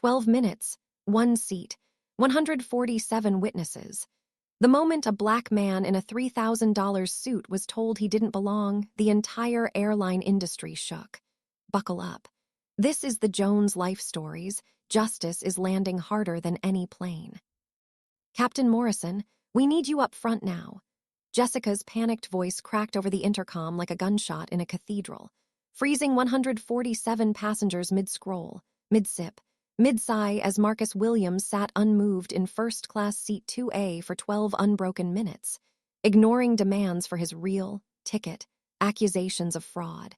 12 minutes, one seat, 147 witnesses. The moment a black man in a $3,000 suit was told he didn't belong, the entire airline industry shook. Buckle up. This is the Jones life stories. Justice is landing harder than any plane. Captain Morrison, we need you up front now. Jessica's panicked voice cracked over the intercom like a gunshot in a cathedral, freezing 147 passengers mid-scroll, mid-sip, mid-sigh as Marcus Williams sat unmoved in first-class seat 2A for 12 unbroken minutes, ignoring demands for his real ticket, accusations of fraud.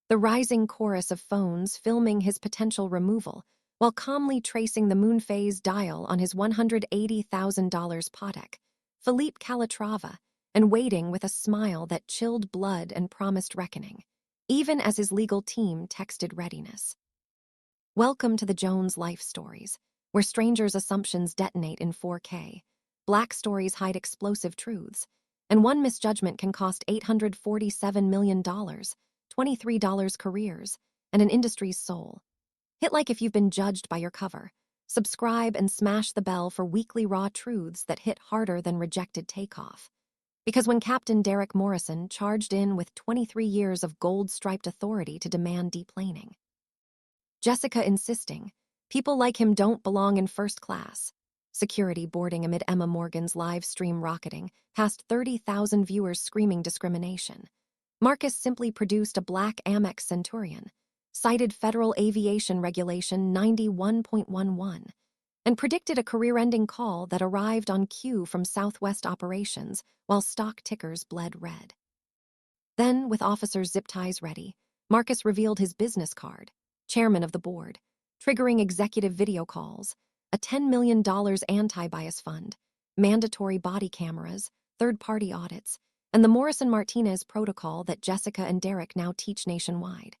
The rising chorus of phones filming his potential removal while calmly tracing the moon phase dial on his $180,000 Patek, Philippe Calatrava, and waiting with a smile that chilled blood and promised reckoning, even as his legal team texted readiness. Welcome to the Jones life stories, where strangers' assumptions detonate in 4K, black stories hide explosive truths, and one misjudgment can cost $847 million, $23 careers, and an industry's soul. Hit like if you've been judged by your cover. Subscribe and smash the bell for weekly raw truths that hit harder than rejected takeoff. Because when Captain Derek Morrison charged in with 23 years of gold-striped authority to demand deplaning. Jessica insisting, people like him don't belong in first class. Security boarding amid Emma Morgan's live stream rocketing, past 30,000 viewers screaming discrimination. Marcus simply produced a black Amex Centurion, cited Federal Aviation Regulation 91.11, and predicted a career-ending call that arrived on cue from Southwest operations while stock tickers bled red. Then, with officers' zip ties ready, Marcus revealed his business card, chairman of the board, triggering executive video calls, a $10 million anti-bias fund, mandatory body cameras, third-party audits, and the Morrison-Martinez protocol that Jessica and Derek now teach nationwide.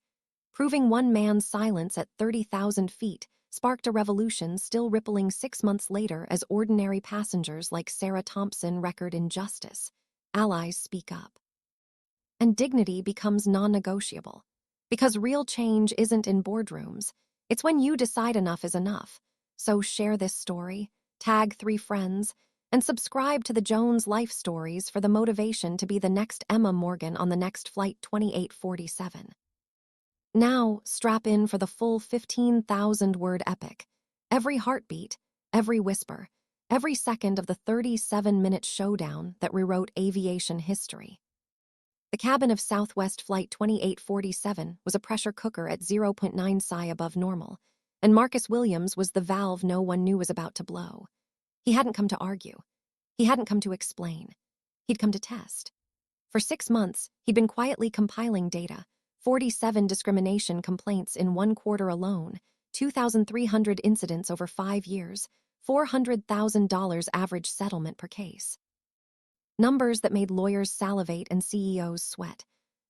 Proving one man's silence at 30,000 feet sparked a revolution still rippling 6 months later as ordinary passengers like Sarah Thompson record injustice. Allies speak up. And dignity becomes non-negotiable. Because real change isn't in boardrooms. It's when you decide enough is enough. So share this story, tag 3 friends, and subscribe to the Jones life stories for the motivation to be the next Emma Morgan on the next flight 2847. Now, strap in for the full 15,000-word epic. Every heartbeat, every whisper, every second of the 37-minute showdown that rewrote aviation history. The cabin of Southwest Flight 2847 was a pressure cooker at 0.9 psi above normal, and Marcus Williams was the valve no one knew was about to blow. He hadn't come to argue. He hadn't come to explain. He'd come to test. For 6 months, he'd been quietly compiling data, 47 discrimination complaints in 1 quarter alone, 2,300 incidents over 5 years, $400,000 average settlement per case. Numbers that made lawyers salivate and CEOs sweat.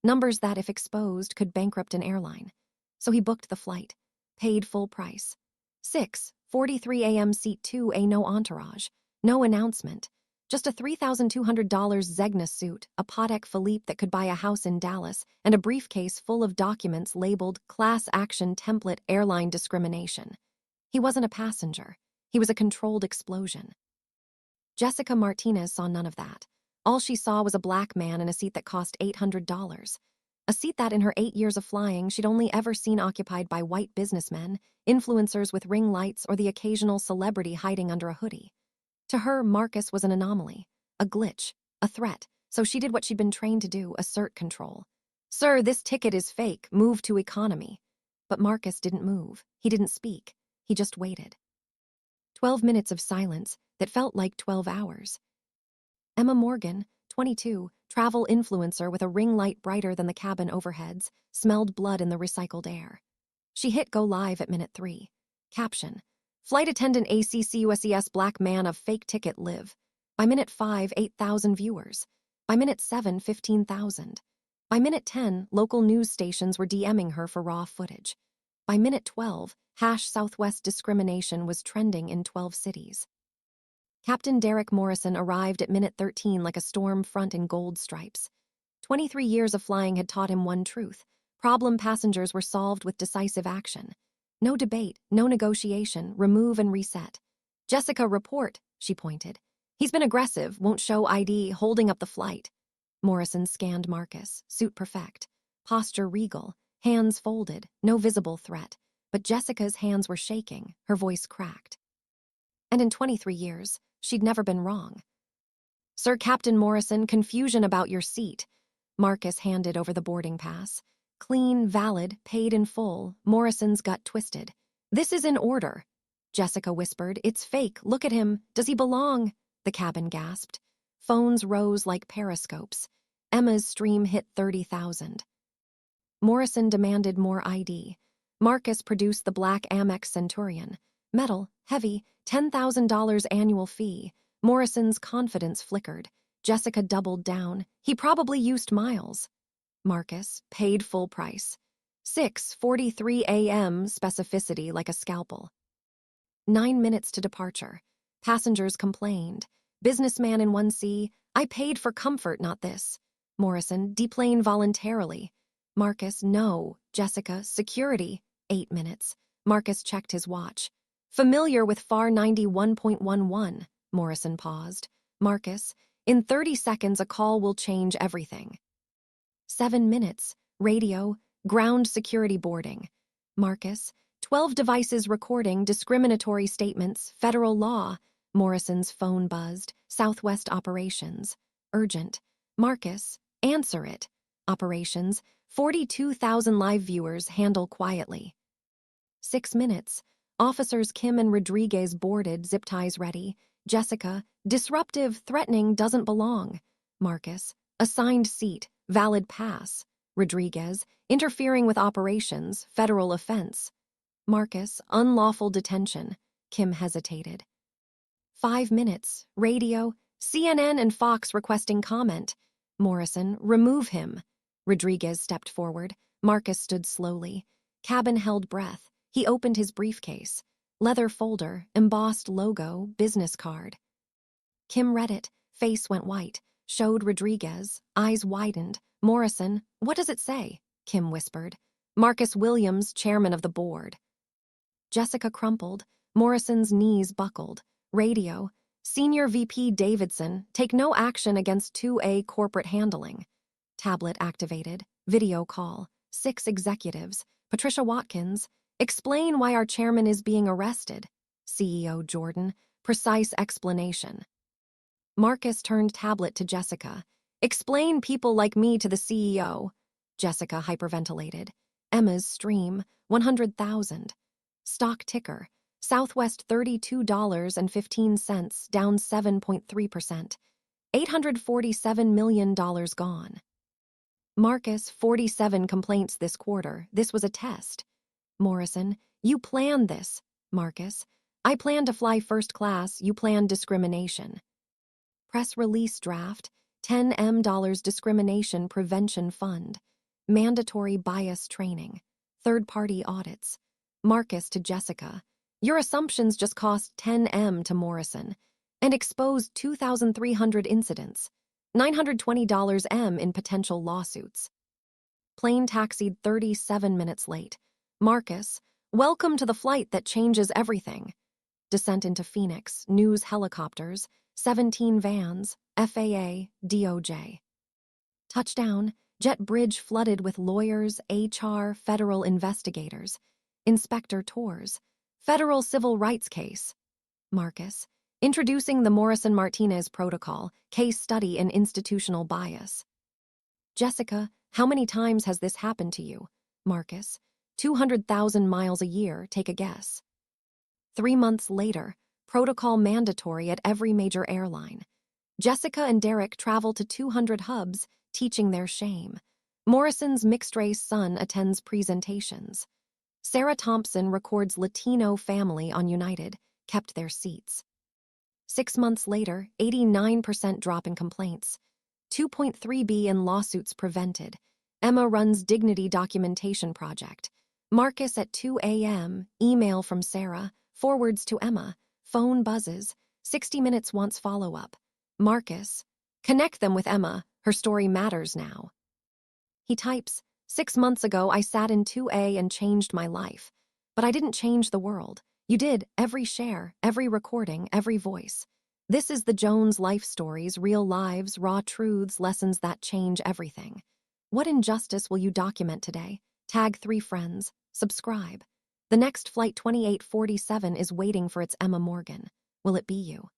Numbers that, if exposed, could bankrupt an airline. So he booked the flight, paid full price. 6:43 a.m. seat 2A, no entourage, no announcement. Just a $3,200 Zegna suit, a Patek Philippe that could buy a house in Dallas, and a briefcase full of documents labeled Class Action Template Airline Discrimination. He wasn't a passenger. He was a controlled explosion. Jessica Martinez saw none of that. All she saw was a black man in a seat that cost $800. A seat that, in her 8 years of flying, she'd only ever seen occupied by white businessmen, influencers with ring lights, or the occasional celebrity hiding under a hoodie. To her, Marcus was an anomaly, a glitch, a threat, so she did what she'd been trained to do, assert control. Sir, this ticket is fake, move to economy. But Marcus didn't move, he didn't speak, he just waited. 12 minutes of silence that felt like 12 hours. Emma Morgan, 22, travel influencer with a ring light brighter than the cabin overheads, smelled blood in the recycled air. She hit go live at minute 3. Caption: Flight attendant ACCUSES black man of fake ticket live. By minute 5, 8,000 viewers. By minute 7, 15,000. By minute 10, local news stations were DMing her for raw footage. By minute 12, #Southwest discrimination was trending in 12 cities. Captain Derek Morrison arrived at minute 13 like a storm front in gold stripes. 23 years of flying had taught him one truth: problem passengers were solved with decisive action. No debate, no negotiation, remove and reset. Jessica, report, she pointed. He's been aggressive, won't show ID, holding up the flight. Morrison scanned Marcus, suit perfect. Posture regal, hands folded, no visible threat. But Jessica's hands were shaking, her voice cracked. And in 23 years, she'd never been wrong. Sir Captain Morrison, confusion about your seat. Marcus handed over the boarding pass. Clean, valid, paid in full. Morrison's gut twisted. This is in order. Jessica whispered, it's fake, look at him. Does he belong? The cabin gasped. Phones rose like periscopes. Emma's stream hit 30,000. Morrison demanded more ID. Marcus produced the black Amex Centurion. Metal, heavy, $10,000 annual fee. Morrison's confidence flickered. Jessica doubled down. He probably used miles. Marcus paid full price. 6:43 a.m. specificity like a scalpel. 9 minutes to departure. Passengers complained. Businessman in 1C, I paid for comfort, not this. Morrison, deplane voluntarily. Marcus, no. Jessica, security. 8 minutes. Marcus checked his watch. Familiar with FAR 91.11. Morrison paused. Marcus, in 30 seconds a call will change everything. 7 minutes. Radio, ground security boarding. Marcus, 12 devices recording discriminatory statements, federal law. Morrison's phone buzzed. Southwest operations. Urgent. Marcus, answer it. Operations, 42,000 live viewers, handle quietly. 6 minutes. Officers Kim and Rodriguez boarded, zip ties ready. Jessica, disruptive, threatening, doesn't belong. Marcus, assigned seat, valid pass. Rodriguez, interfering with operations, federal offense. Marcus, unlawful detention. Kim hesitated. 5 minutes. Radio, CNN and Fox requesting comment. Morrison, remove him. Rodriguez stepped forward. Marcus stood slowly. Cabin held breath. He opened his briefcase. Leather folder, embossed logo, business card. Kim read it. Face went white. Showed Rodriguez. Eyes widened. Morrison, what does it say? Kim whispered. Marcus Williams, chairman of the board. Jessica crumpled. Morrison's knees buckled. Radio, Senior VP Davidson, take no action against 2A corporate handling. Tablet activated. Video call. 6 executives. Patricia Watkins, explain why our chairman is being arrested. CEO Jordan, precise explanation. Marcus turned tablet to Jessica. Explain people like me to the CEO. Jessica hyperventilated. Emma's stream, 100,000. Stock ticker, Southwest $32.15, down 7.3%. $847 million gone. Marcus, 47 complaints this quarter. This was a test. Morrison, you planned this. Marcus, I plan to fly first class. You planned discrimination. Press release draft, $10 million discrimination prevention fund. Mandatory bias training. Third-party audits. Marcus to Jessica, your assumptions just cost $10 million to Morrison and exposed 2,300 incidents, $920 M in potential lawsuits. Plane taxied 37 minutes late. Marcus, welcome to the flight that changes everything. Descent into Phoenix, news helicopters, 17 vans, FAA, DOJ. Touchdown, jet bridge flooded with lawyers, HR, federal investigators. Inspector tours. Federal civil rights case. Marcus, introducing the Morrison-Martinez protocol, case study in institutional bias. Jessica, how many times has this happened to you? Marcus, 200,000 miles a year, take a guess. 3 months later, protocol mandatory at every major airline. Jessica and Derek travel to 200 hubs, teaching their shame. Morrison's mixed-race son attends presentations. Sarah Thompson records Latino family on United, kept their seats. 6 months later, 89% drop in complaints. 2.3B in lawsuits prevented. Emma runs dignity documentation project. Marcus at 2 a.m., email from Sarah, forwards to Emma, phone buzzes, 60 Minutes wants follow-up. Marcus, connect them with Emma, her story matters now. He types, 6 months ago I sat in 2A and changed my life. But I didn't change the world. You did, every share, every recording, every voice. This is the Jones life stories, real lives, raw truths, lessons that change everything. What injustice will you document today? Tag 3 friends. Subscribe. The next Flight 2847 is waiting for its Emma Morgan. Will it be you?